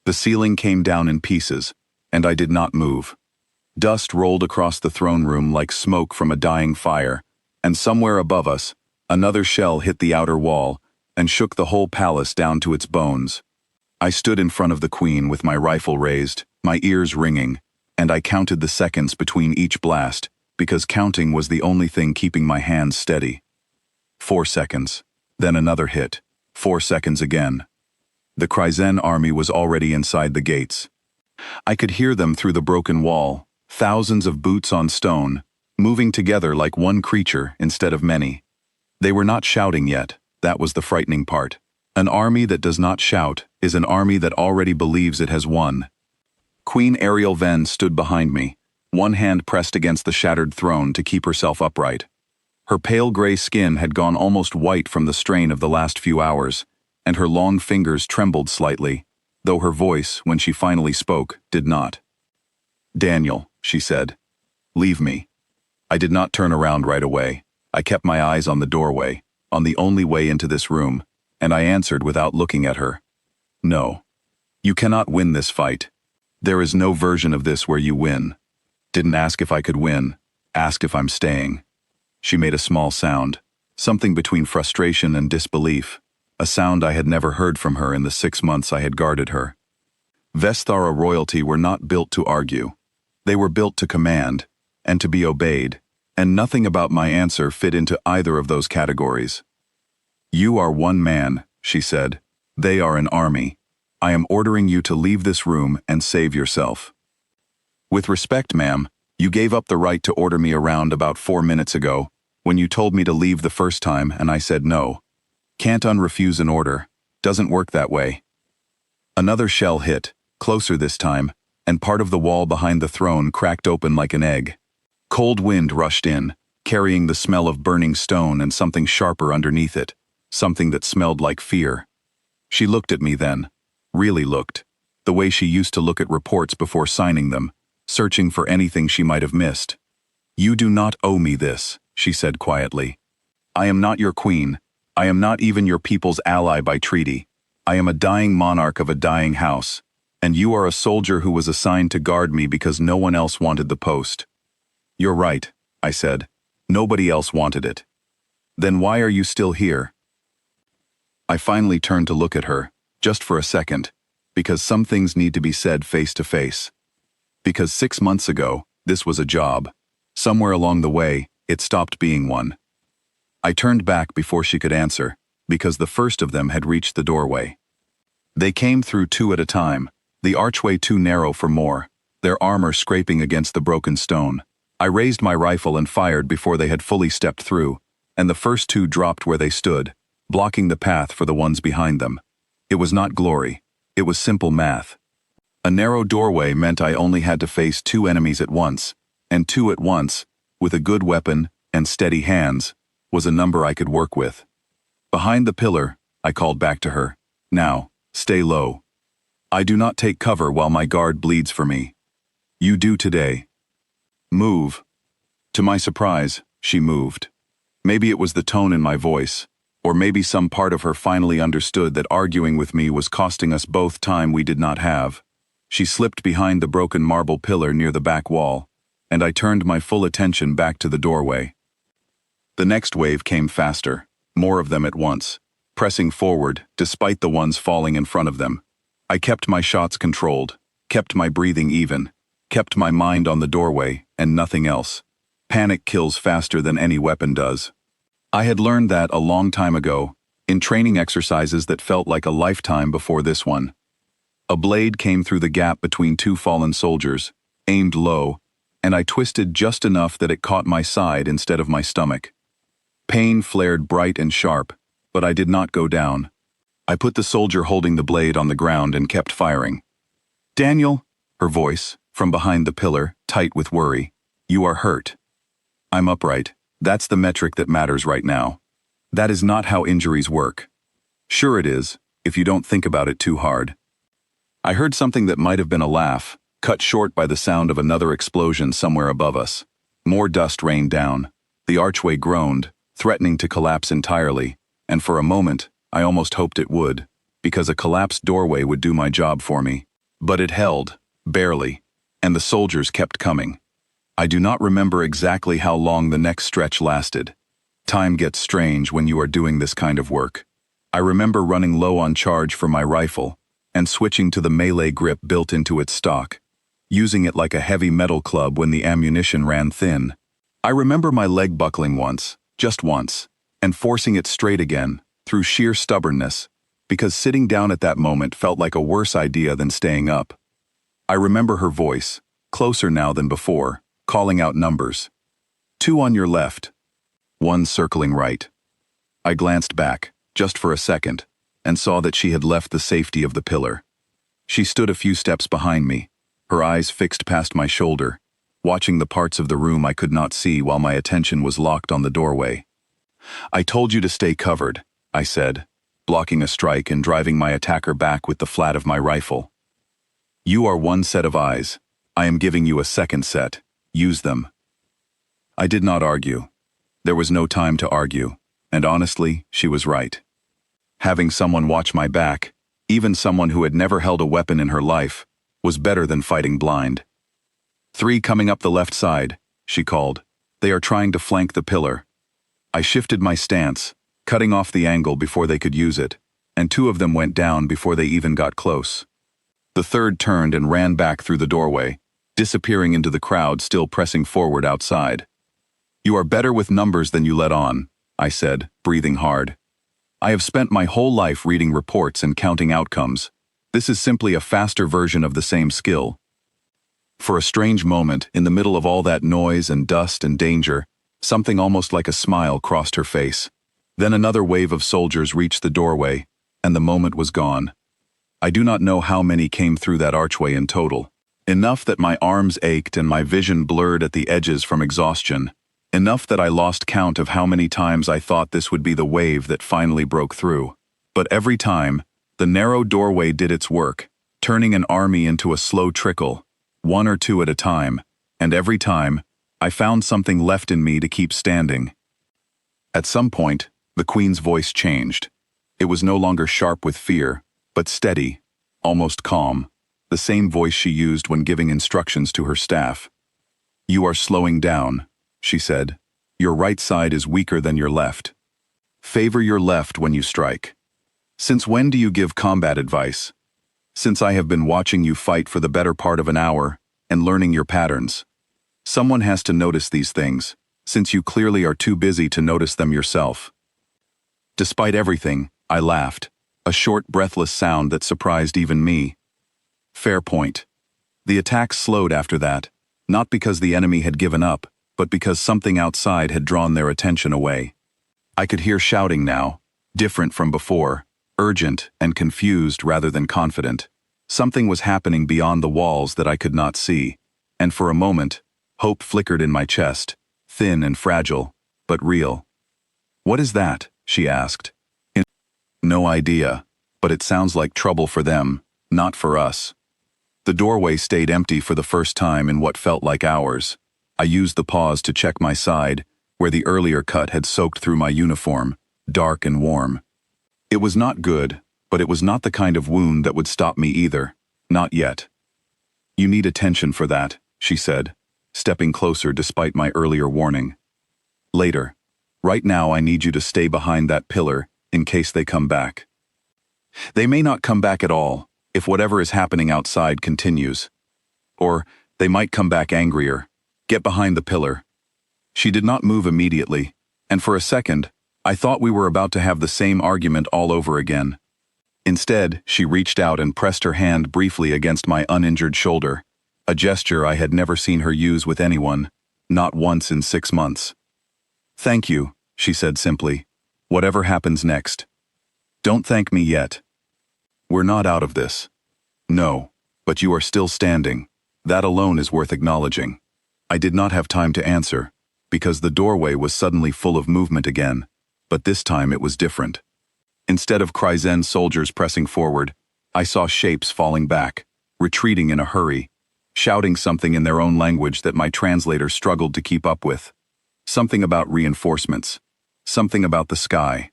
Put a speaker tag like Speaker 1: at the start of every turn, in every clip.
Speaker 1: The ceiling came down in pieces, and I did not move. Dust rolled across the throne room like smoke from a dying fire, and somewhere above us, another shell hit the outer wall and shook the whole palace down to its bones. I stood in front of the queen with my rifle raised, my ears ringing, and I counted the seconds between each blast, because counting was the only thing keeping my hands steady. 4 seconds, then another hit, 4 seconds again. The Kryzen army was already inside the gates. I could hear them through the broken wall, thousands of boots on stone, moving together like one creature instead of many. They were not shouting yet, that was the frightening part. An army that does not shout is an army that already believes it has won. Queen Ariel Ven stood behind me, one hand pressed against the shattered throne to keep herself upright. Her pale gray skin had gone almost white from the strain of the last few hours, and her long fingers trembled slightly, though her voice, when she finally spoke, did not. "Daniel," she said, "leave me." I did not turn around right away. I kept my eyes on the doorway, on the only way into this room, and I answered without looking at her. "No. You cannot win this fight. There is no version of this where you win. Didn't ask if I could win, asked if I'm staying." She made a small sound, something between frustration and disbelief, a sound I had never heard from her in the 6 months I had guarded her. Vesthara royalty were not built to argue. They were built to command, and to be obeyed, and nothing about my answer fit into either of those categories. "You are one man," she said. "They are an army. I am ordering you to leave this room and save yourself." "With respect, ma'am, you gave up the right to order me around about 4 minutes ago, when you told me to leave the first time and I said no. Can't unrefuse an order. Doesn't work that way." Another shell hit, closer this time, and part of the wall behind the throne cracked open like an egg. Cold wind rushed in, carrying the smell of burning stone and something sharper underneath it, something that smelled like fear. She looked at me then, really looked, the way she used to look at reports before signing them, searching for anything she might have missed. "You do not owe me this," she said quietly. "I am not your queen. I am not even your people's ally by treaty. I am a dying monarch of a dying house, and you are a soldier who was assigned to guard me because no one else wanted the post." "You're right," I said. "Nobody else wanted it." "Then why are you still here?" I finally turned to look at her, just for a second, because some things need to be said face to face. Because 6 months ago, this was a job. Somewhere along the way, it stopped being one. I turned back before she could answer, because the first of them had reached the doorway. They came through 2 at a time, the archway too narrow for more, their armor scraping against the broken stone. I raised my rifle and fired before they had fully stepped through, and the first 2 dropped where they stood, blocking the path for the ones behind them. It was not glory, it was simple math. A narrow doorway meant I only had to face 2 enemies at once, and 2 at once, with a good weapon and steady hands, was a number I could work with. "Behind the pillar," I called back to her. "Now, stay low. I do not take cover while my guard bleeds for me. You do today. Move." To my surprise, she moved. Maybe it was the tone in my voice, or maybe some part of her finally understood that arguing with me was costing us both time we did not have. She slipped behind the broken marble pillar near the back wall, and I turned my full attention back to the doorway. The next wave came faster, more of them at once, pressing forward despite the ones falling in front of them. I kept my shots controlled, kept my breathing even, kept my mind on the doorway and nothing else. Panic kills faster than any weapon does. I had learned that a long time ago, in training exercises that felt like a lifetime before this one. A blade came through the gap between 2 fallen soldiers, aimed low, and I twisted just enough that it caught my side instead of my stomach. Pain flared bright and sharp, but I did not go down. I put the soldier holding the blade on the ground and kept firing. "Daniel," her voice, from behind the pillar, tight with worry. "You are hurt." I'm upright. That's the metric that matters right now. That is not how injuries work. Sure it is, if you don't think about it too hard. I heard something that might have been a laugh, cut short by the sound of another explosion somewhere above us. More dust rained down. The archway groaned, threatening to collapse entirely, and for a moment, I almost hoped it would, because a collapsed doorway would do my job for me. But it held, barely, and the soldiers kept coming. I do not remember exactly how long the next stretch lasted. Time gets strange when you are doing this kind of work. I remember running low on charge for my rifle and switching to the melee grip built into its stock, using it like a heavy metal club when the ammunition ran thin. I remember my leg buckling once, just once, and forcing it straight again, through sheer stubbornness, because sitting down at that moment felt like a worse idea than staying up. I remember her voice, closer now than before, calling out numbers. 2 on your left, 1 circling right. I glanced back, just for a second, and saw that she had left the safety of the pillar. She stood a few steps behind me, her eyes fixed past my shoulder, watching the parts of the room I could not see while my attention was locked on the doorway. I told you to stay covered, I said, blocking a strike and driving my attacker back with the flat of my rifle. You are 1 set of eyes. I am giving you a second set. Use them. I did not argue. There was no time to argue, and honestly, she was right. Having someone watch my back, even someone who had never held a weapon in her life, was better than fighting blind. 3 coming up the left side, she called. They are trying to flank the pillar. I shifted my stance, cutting off the angle before they could use it, and 2 of them went down before they even got close. The third turned and ran back through the doorway, disappearing into the crowd still pressing forward outside. You are better with numbers than you let on, I said, breathing hard. I have spent my whole life reading reports and counting outcomes. This is simply a faster version of the same skill. For a strange moment, in the middle of all that noise and dust and danger, something almost like a smile crossed her face. Then another wave of soldiers reached the doorway, and the moment was gone. I do not know how many came through that archway in total. Enough that my arms ached and my vision blurred at the edges from exhaustion. Enough that I lost count of how many times I thought this would be the wave that finally broke through. But every time, the narrow doorway did its work, turning an army into a slow trickle, 1 or 2 at a time, and every time, I found something left in me to keep standing. At some point, the Queen's voice changed. It was no longer sharp with fear, but steady, almost calm, the same voice she used when giving instructions to her staff. You are slowing down, she said. Your right side is weaker than your left. Favor your left when you strike. Since when do you give combat advice? Since I have been watching you fight for the better part of an hour and learning your patterns. Someone has to notice these things, since you clearly are too busy to notice them yourself. Despite everything, I laughed, a short, breathless sound that surprised even me. Fair point. The attacks slowed after that, not because the enemy had given up, but because something outside had drawn their attention away. I could hear shouting now, different from before, urgent and confused rather than confident. Something was happening beyond the walls that I could not see, and for a moment, hope flickered in my chest, thin and fragile, but real. What is that? She asked. No idea, but it sounds like trouble for them, not for us. The doorway stayed empty for the first time in what felt like hours. I used the pause to check my side, where the earlier cut had soaked through my uniform, dark and warm. It was not good, but it was not the kind of wound that would stop me either, not yet. You need attention for that, she said, stepping closer despite my earlier warning. Later. Right now I need you to stay behind that pillar, in case they come back. They may not come back at all, if whatever is happening outside continues. Or, they might come back angrier. Get behind the pillar. She did not move immediately, and for a second, I thought we were about to have the same argument all over again. Instead, she reached out and pressed her hand briefly against my uninjured shoulder, a gesture I had never seen her use with anyone, not once in 6 months. Thank you, she said simply. Whatever happens next. Don't thank me yet. We're not out of this. No, but you are still standing. That alone is worth acknowledging. I did not have time to answer, because the doorway was suddenly full of movement again, but this time it was different. Instead of Kryzen soldiers pressing forward, I saw shapes falling back, retreating in a hurry, shouting something in their own language that my translator struggled to keep up with. Something about reinforcements. Something about the sky.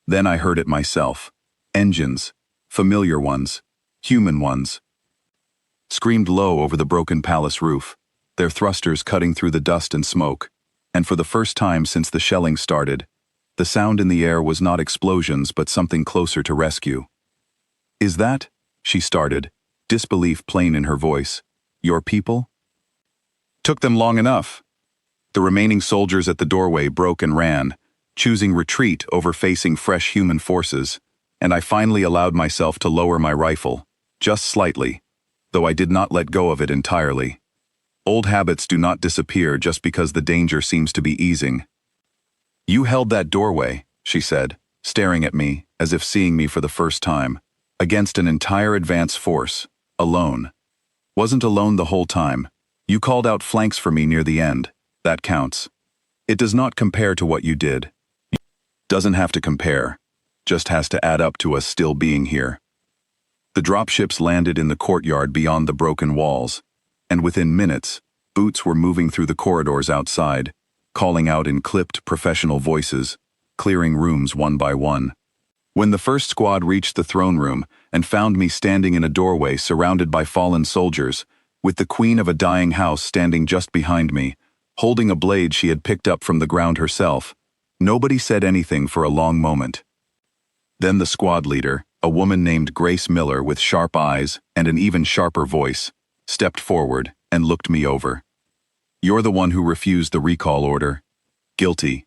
Speaker 1: Then I heard it myself. Engines. Familiar ones. Human ones. screamed low over the broken palace roof, their thrusters cutting through the dust and smoke, and for the first time since the shelling started, the sound in the air was not explosions but something closer to rescue. "Is that?" she started, disbelief plain in her voice. "Your people?" "Took them long enough." The remaining soldiers at the doorway broke and ran, choosing retreat over facing fresh human forces, and I finally allowed myself to lower my rifle, just slightly, though I did not let go of it entirely. Old habits do not disappear just because the danger seems to be easing. "You held that doorway," she said, staring at me as if seeing me for the first time, "against an entire advance force, alone. Wasn't alone the whole time. You called out flanks for me near the end. That counts. It does not compare to what you did. Doesn't have to compare, just has to add up to us still being here." The dropships landed in the courtyard beyond the broken walls, and within minutes, boots were moving through the corridors outside, calling out in clipped, professional voices, clearing rooms one by one. When the first squad reached the throne room and found me standing in a doorway surrounded by fallen soldiers, with the queen of a dying house standing just behind me, holding a blade she had picked up from the ground herself, nobody said anything for a long moment. Then the squad leader, a woman named Grace Miller with sharp eyes and an even sharper voice, stepped forward and looked me over. "You're the one who refused the recall order. Guilty.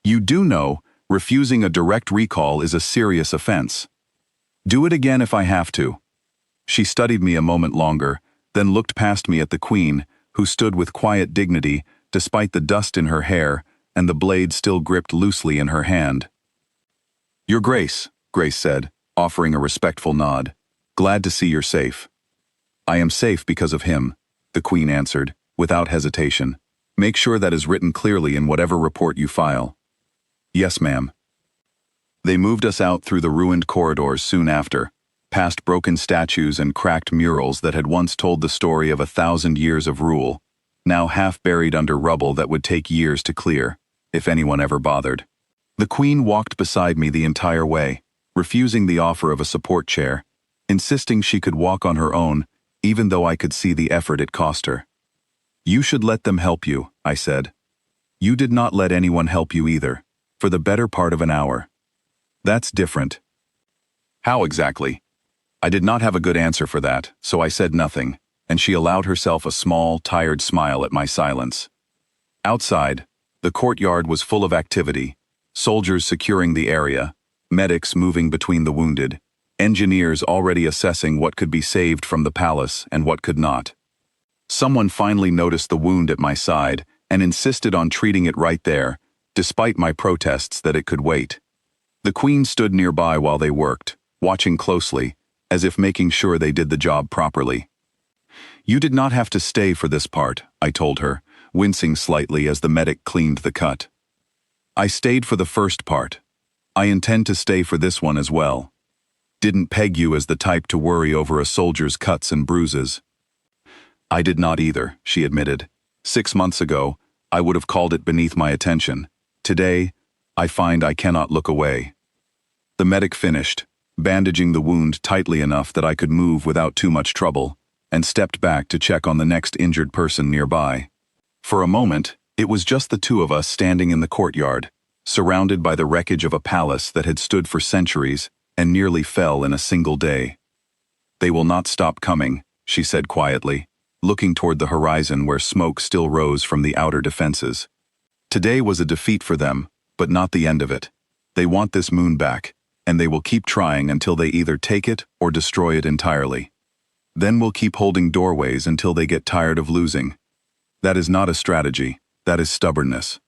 Speaker 1: You do know, refusing a direct recall is a serious offense. Do it again if I have to." She studied me a moment longer, then looked past me at the queen, who stood with quiet dignity despite the dust in her hair and the blade still gripped loosely in her hand. "Your Grace," Grace said, offering a respectful nod. "Glad to see you're safe." "I am safe because of him," the queen answered, without hesitation. "Make sure that is written clearly in whatever report you file." "Yes, ma'am." They moved us out through the ruined corridors soon after, past broken statues and cracked murals that had once told the story of 1,000 years of rule, now half buried under rubble that would take years to clear, if anyone ever bothered. The queen walked beside me the entire way, refusing the offer of a support chair, insisting she could walk on her own, even though I could see the effort it cost her. "You should let them help you," I said. "You did not let anyone help you either, for the better part of an hour." "That's different." "How exactly?" I did not have a good answer for that, so I said nothing, and she allowed herself a small, tired smile at my silence. Outside, the courtyard was full of activity, soldiers securing the area, medics moving between the wounded, engineers already assessing what could be saved from the palace and what could not. Someone finally noticed the wound at my side and insisted on treating it right there, despite my protests that it could wait. The queen stood nearby while they worked, watching closely, as if making sure they did the job properly. "You did not have to stay for this part," I told her, wincing slightly as the medic cleaned the cut. "I stayed for the first part. I intend to stay for this one as well. Didn't peg you as the type to worry over a soldier's cuts and bruises." "I did not either," she admitted. 6 months ago, I would have called it beneath my attention. Today, I find I cannot look away." The medic finished, bandaging the wound tightly enough that I could move without too much trouble, and stepped back to check on the next injured person nearby. For a moment, it was just the two of us standing in the courtyard, surrounded by the wreckage of a palace that had stood for centuries and nearly fell in a single day. "They will not stop coming," she said quietly, looking toward the horizon where smoke still rose from the outer defenses. "Today was a defeat for them, but not the end of it. They want this moon back, and they will keep trying until they either take it or destroy it entirely. Then we'll keep holding doorways until they get tired of losing. That is not a strategy, that is stubbornness.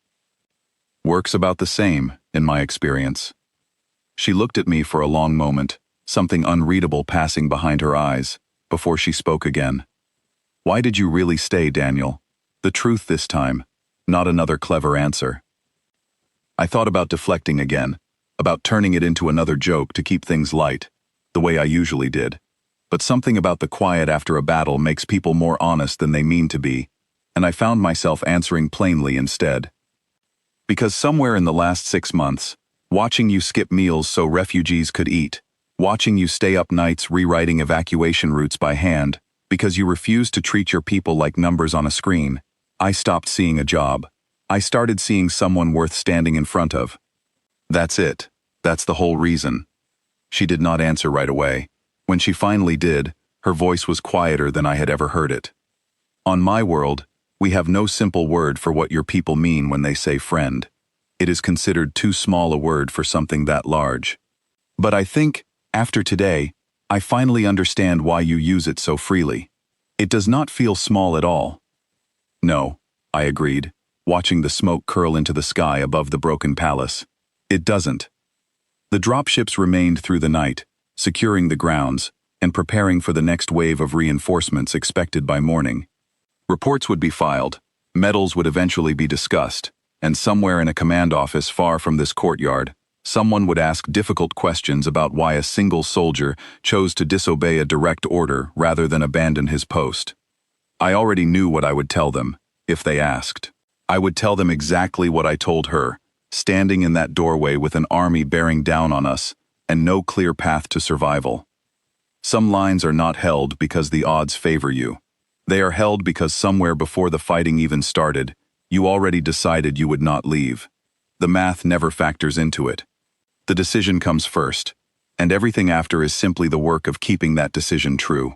Speaker 1: Works about the same, in my experience." She looked at me for a long moment, something unreadable passing behind her eyes, before she spoke again. "Why did you really stay, Daniel? The truth this time, not another clever answer." I thought about deflecting again, about turning it into another joke to keep things light, the way I usually did. But something about the quiet after a battle makes people more honest than they mean to be, and I found myself answering plainly instead. "Because somewhere in the last 6 months, watching you skip meals so refugees could eat, watching you stay up nights rewriting evacuation routes by hand, Because you refuse to treat your people like numbers on a screen, I stopped seeing a job. I started seeing someone worth standing in front of. That's it. That's the whole reason. She did not answer right away. When she finally did, her voice was quieter than I had ever heard it. On my world, we have no simple word for what your people mean when they say friend. It is considered too small a word for something that large. But I think, after today, I finally understand why you use it so freely. It does not feel small at all. No, I agreed, watching the smoke curl into the sky above the broken palace. It doesn't. The dropships remained through the night, securing the grounds and preparing for the next wave of reinforcements expected by morning. Reports would be filed, medals would eventually be discussed, and somewhere in a command office far from this courtyard, someone would ask difficult questions about why a single soldier chose to disobey a direct order rather than abandon his post. I already knew what I would tell them, if they asked. I would tell them exactly what I told her, standing in that doorway with an army bearing down on us, and no clear path to survival. Some lines are not held because the odds favor you. They are held because somewhere before the fighting even started, you already decided you would not leave. The math never factors into it. The decision comes first, and everything after is simply the work of keeping that decision true.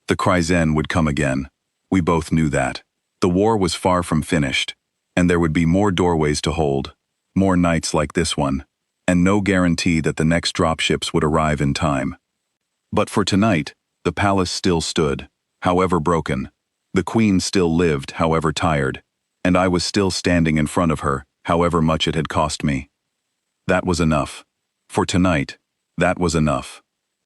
Speaker 1: The Kryzen would come again. We both knew that. The war was far from finished, and there would be more doorways to hold, more nights like this one, and no guarantee that the next dropships would arrive in time. But for tonight, the palace still stood, however broken. The queen still lived, however tired, and I was still standing in front of her, however much it had cost me. That was enough. For tonight, that was enough.